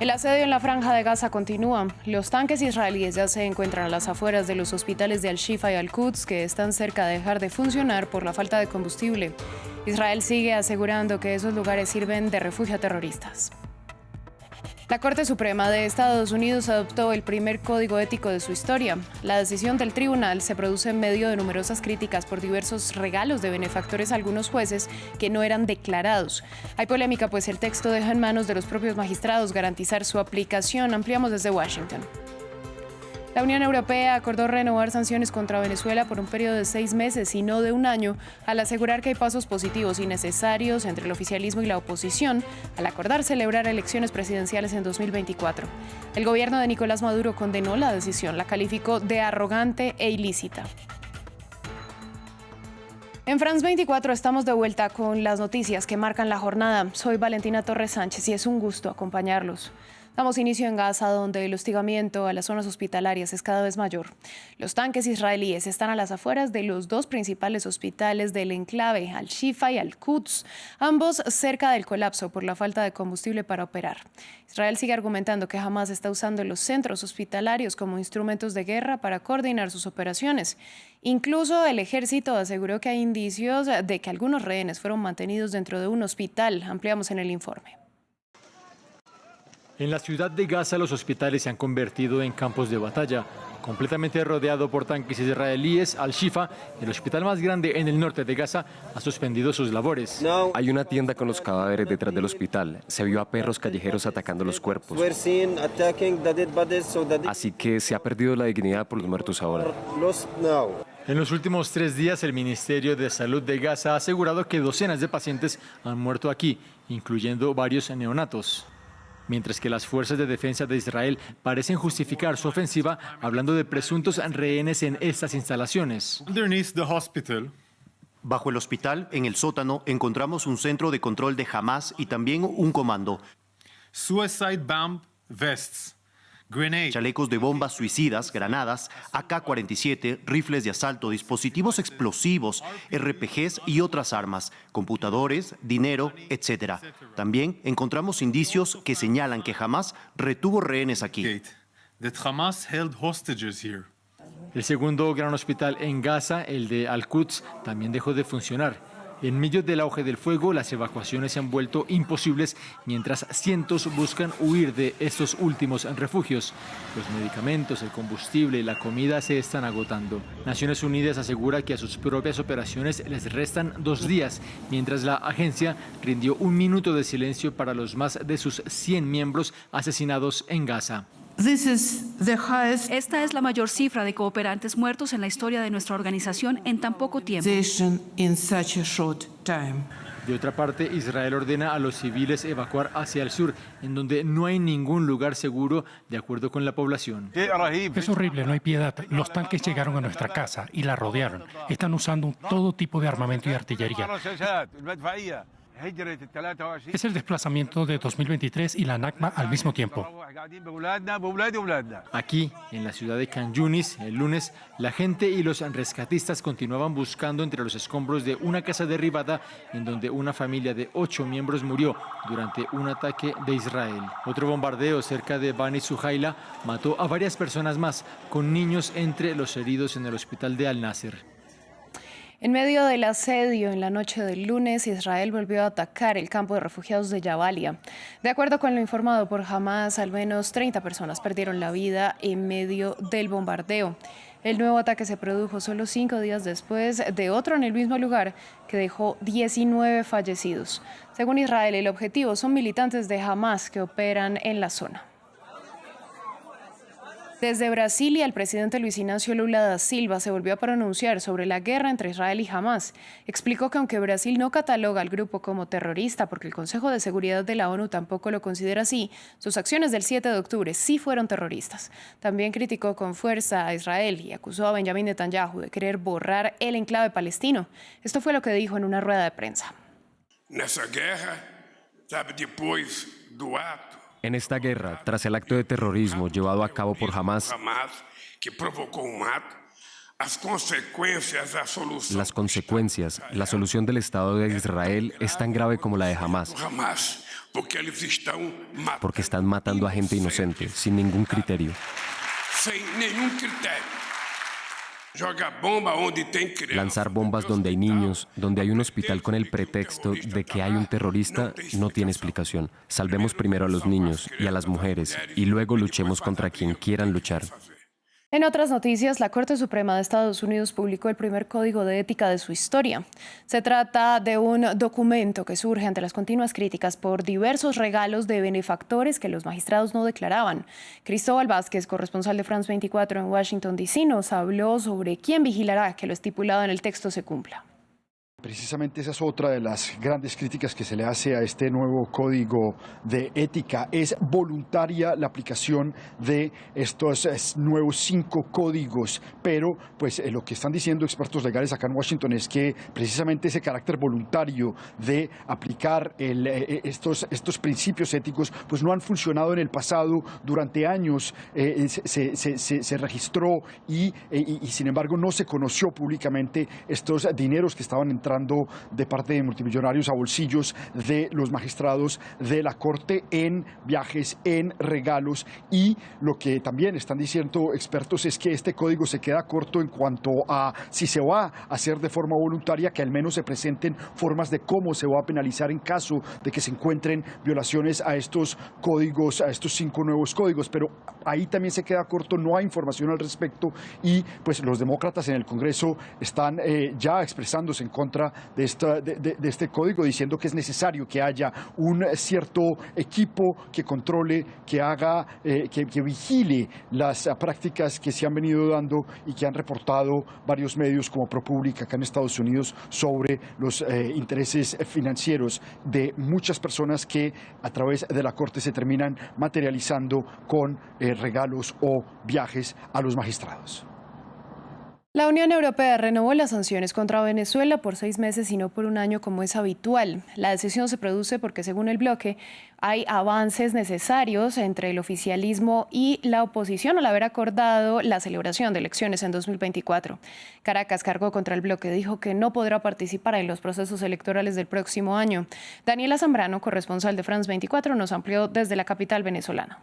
El asedio en la Franja de Gaza continúa. Los tanques israelíes ya se encuentran a las afueras de los hospitales de Al-Shifa y Al-Quds, que están cerca de dejar de funcionar por la falta de combustible. Israel sigue asegurando que esos lugares sirven de refugio a terroristas. La Corte Suprema de Estados Unidos adoptó el primer código ético de su historia. La decisión del tribunal se produce en medio de numerosas críticas por diversos regalos de benefactores a algunos jueces que no eran declarados. Hay polémica, pues el texto deja en manos de los propios magistrados garantizar su aplicación. Ampliamos desde Washington. La Unión Europea acordó renovar sanciones contra Venezuela por un periodo de 6 meses y no de un año, al asegurar que hay pasos positivos y necesarios entre el oficialismo y la oposición, al acordar celebrar elecciones presidenciales en 2024. El gobierno de Nicolás Maduro condenó la decisión, la calificó de arrogante e ilícita. En France 24 estamos de vuelta con las noticias que marcan la jornada. Soy Valentina Torres Sánchez y es un gusto acompañarlos. Damos inicio en Gaza, donde el hostigamiento a las zonas hospitalarias es cada vez mayor. Los tanques israelíes están a las afueras de los dos principales hospitales del enclave, Al-Shifa y Al-Quds, ambos cerca del colapso por la falta de combustible para operar. Israel sigue argumentando que Hamás está usando los centros hospitalarios como instrumentos de guerra para coordinar sus operaciones. Incluso el ejército aseguró que hay indicios de que algunos rehenes fueron mantenidos dentro de un hospital. Ampliamos en el informe. En la ciudad de Gaza, los hospitales se han convertido en campos de batalla. Completamente rodeado por tanques israelíes, Al-Shifa, el hospital más grande en el norte de Gaza, ha suspendido sus labores. Hay una tienda con los cadáveres detrás del hospital. Se vio a perros callejeros atacando los cuerpos. Así que se ha perdido la dignidad por los muertos ahora. En los últimos 3 días, el Ministerio de Salud de Gaza ha asegurado que docenas de pacientes han muerto aquí, incluyendo varios neonatos. Mientras que las fuerzas de defensa de Israel parecen justificar su ofensiva hablando de presuntos rehenes en estas instalaciones. Bajo el hospital, en el sótano, encontramos un centro de control de Hamás y también un comando. Suicide bomb vests. Chalecos de bombas suicidas, granadas, AK-47, rifles de asalto, dispositivos explosivos, RPGs y otras armas, computadores, dinero, etc. También encontramos indicios que señalan que Hamás retuvo rehenes aquí. El segundo gran hospital en Gaza, el de Al-Quds, también dejó de funcionar. En medio del auge del fuego, las evacuaciones se han vuelto imposibles mientras cientos buscan huir de estos últimos refugios. Los medicamentos, el combustible y la comida se están agotando. Naciones Unidas asegura que a sus propias operaciones les restan 2 días, mientras la agencia rindió 1 minuto de silencio para los más de sus 100 miembros asesinados en Gaza. Esta es la mayor cifra de cooperantes muertos en la historia de nuestra organización en tan poco tiempo. De otra parte, Israel ordena a los civiles evacuar hacia el sur, en donde no hay ningún lugar seguro, de acuerdo con la población. Es horrible, no hay piedad. Los tanques llegaron a nuestra casa y la rodearon. Están usando todo tipo de armamento y artillería. Es el desplazamiento de 2023 y la Nakba al mismo tiempo. Aquí, en la ciudad de Khan Yunis, el lunes, la gente y los rescatistas continuaban buscando entre los escombros de una casa derribada en donde una familia de 8 miembros murió durante un ataque de Israel. Otro bombardeo cerca de Bani Suhaila mató a varias personas más, con niños entre los heridos en el hospital de Al-Nasser. En medio del asedio en la noche del lunes, Israel volvió a atacar el campo de refugiados de Jabalia. De acuerdo con lo informado por Hamás, al menos 30 personas perdieron la vida en medio del bombardeo. El nuevo ataque se produjo solo 5 días después de otro en el mismo lugar que dejó 19 fallecidos. Según Israel, el objetivo son militantes de Hamás que operan en la zona. Desde Brasilia, el presidente Luis Ignacio Lula da Silva se volvió a pronunciar sobre la guerra entre Israel y Hamás. Explicó que aunque Brasil no cataloga al grupo como terrorista, porque el Consejo de Seguridad de la ONU tampoco lo considera así, sus acciones del 7 de octubre sí fueron terroristas. También criticó con fuerza a Israel y acusó a Benjamin Netanyahu de querer borrar el enclave palestino. Esto fue lo que dijo en una rueda de prensa. En esta guerra, tras el acto de terrorismo llevado a cabo por Hamás, las consecuencias, la solución del Estado de Israel es tan grave como la de Hamás. Porque están matando a gente inocente, sin ningún criterio. Lanzar bombas donde hay niños, donde hay un hospital con el pretexto de que hay un terrorista, no tiene explicación. Salvemos primero a los niños y a las mujeres y luego luchemos contra quien quieran luchar. En otras noticias, la Corte Suprema de Estados Unidos publicó el primer código de ética de su historia. Se trata de un documento que surge ante las continuas críticas por diversos regalos de benefactores que los magistrados no declaraban. Cristóbal Vázquez, corresponsal de France 24 en Washington, D.C., nos habló sobre quién vigilará que lo estipulado en el texto se cumpla. Precisamente esa es otra de las grandes críticas que se le hace a este nuevo código de ética. Es voluntaria la aplicación de estos nuevos 5 códigos, pero pues lo que están diciendo expertos legales acá en Washington es que precisamente ese carácter voluntario de aplicar estos principios éticos pues no han funcionado en el pasado. Durante años se registró y sin embargo no se conoció públicamente estos dineros que estaban entrando de parte de multimillonarios a bolsillos de los magistrados de la Corte en viajes, en regalos, y lo que también están diciendo expertos es que este código se queda corto en cuanto a si se va a hacer de forma voluntaria, que al menos se presenten formas de cómo se va a penalizar en caso de que se encuentren violaciones a estos códigos, a estos 5 nuevos códigos, pero ahí también se queda corto, no hay información al respecto y pues los demócratas en el Congreso están ya expresándose en contra de este código, diciendo que es necesario que haya un cierto equipo que controle, que haga, que vigile las prácticas que se han venido dando y que han reportado varios medios como ProPublica acá en Estados Unidos sobre los intereses financieros de muchas personas que a través de la Corte se terminan materializando con regalos o viajes a los magistrados. La Unión Europea renovó las sanciones contra Venezuela por 6 meses y no por un año como es habitual. La decisión se produce porque, según el bloque, hay avances necesarios entre el oficialismo y la oposición al haber acordado la celebración de elecciones en 2024. Caracas cargó contra el bloque, dijo que no podrá participar en los procesos electorales del próximo año. Daniela Zambrano, corresponsal de France 24, nos amplió desde la capital venezolana.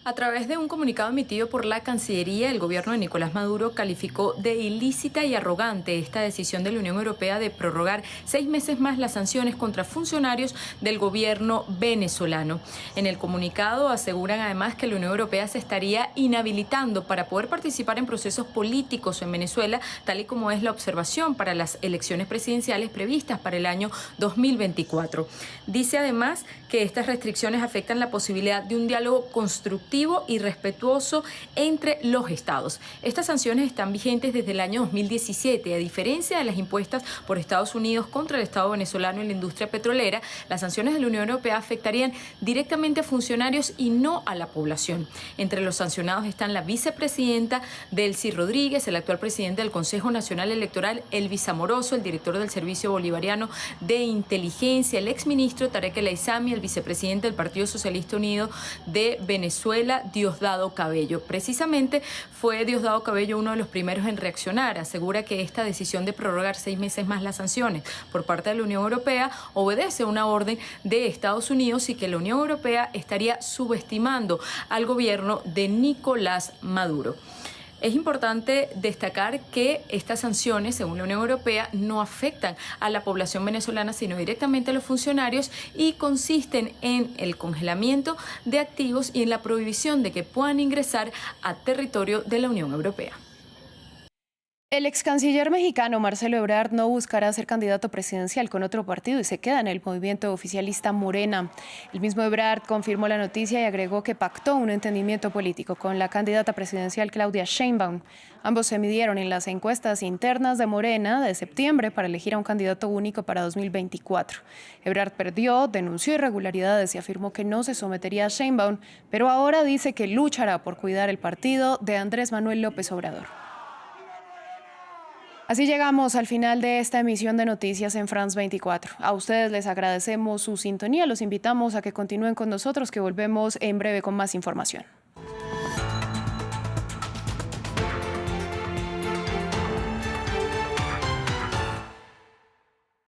A través de un comunicado emitido por la Cancillería, el gobierno de Nicolás Maduro calificó de ilícita y arrogante esta decisión de la Unión Europea de prorrogar 6 meses más las sanciones contra funcionarios del gobierno venezolano. En el comunicado aseguran además que la Unión Europea se estaría inhabilitando para poder participar en procesos políticos en Venezuela, tal y como es la observación para las elecciones presidenciales previstas para el año 2024. Dice además que estas restricciones afectan la posibilidad de un diálogo constructivo y respetuoso entre los estados. Estas sanciones están vigentes desde el año 2017. A diferencia de las impuestas por Estados Unidos contra el Estado venezolano en la industria petrolera, las sanciones de la Unión Europea afectarían directamente a funcionarios y no a la población. Entre los sancionados están la vicepresidenta Delcy Rodríguez, el actual presidente del Consejo Nacional Electoral, Elvis Amoroso, el director del Servicio Bolivariano de Inteligencia, el exministro Tarek El Aissami, el vicepresidente del Partido Socialista Unido de Venezuela, Diosdado Cabello. Precisamente fue Diosdado Cabello uno de los primeros en reaccionar. Asegura que esta decisión de prorrogar 6 meses más las sanciones por parte de la Unión Europea obedece a una orden de Estados Unidos y que la Unión Europea estaría subestimando al gobierno de Nicolás Maduro. Es importante destacar que estas sanciones, según la Unión Europea, no afectan a la población venezolana, sino directamente a los funcionarios y consisten en el congelamiento de activos y en la prohibición de que puedan ingresar a territorio de la Unión Europea. El ex canciller mexicano Marcelo Ebrard no buscará ser candidato presidencial con otro partido y se queda en el movimiento oficialista Morena. El mismo Ebrard confirmó la noticia y agregó que pactó un entendimiento político con la candidata presidencial Claudia Sheinbaum. Ambos se midieron en las encuestas internas de Morena de septiembre para elegir a un candidato único para 2024. Ebrard perdió, denunció irregularidades y afirmó que no se sometería a Sheinbaum, pero ahora dice que luchará por cuidar el partido de Andrés Manuel López Obrador. Así llegamos al final de esta emisión de Noticias en France 24. A ustedes les agradecemos su sintonía, los invitamos a que continúen con nosotros, que volvemos en breve con más información.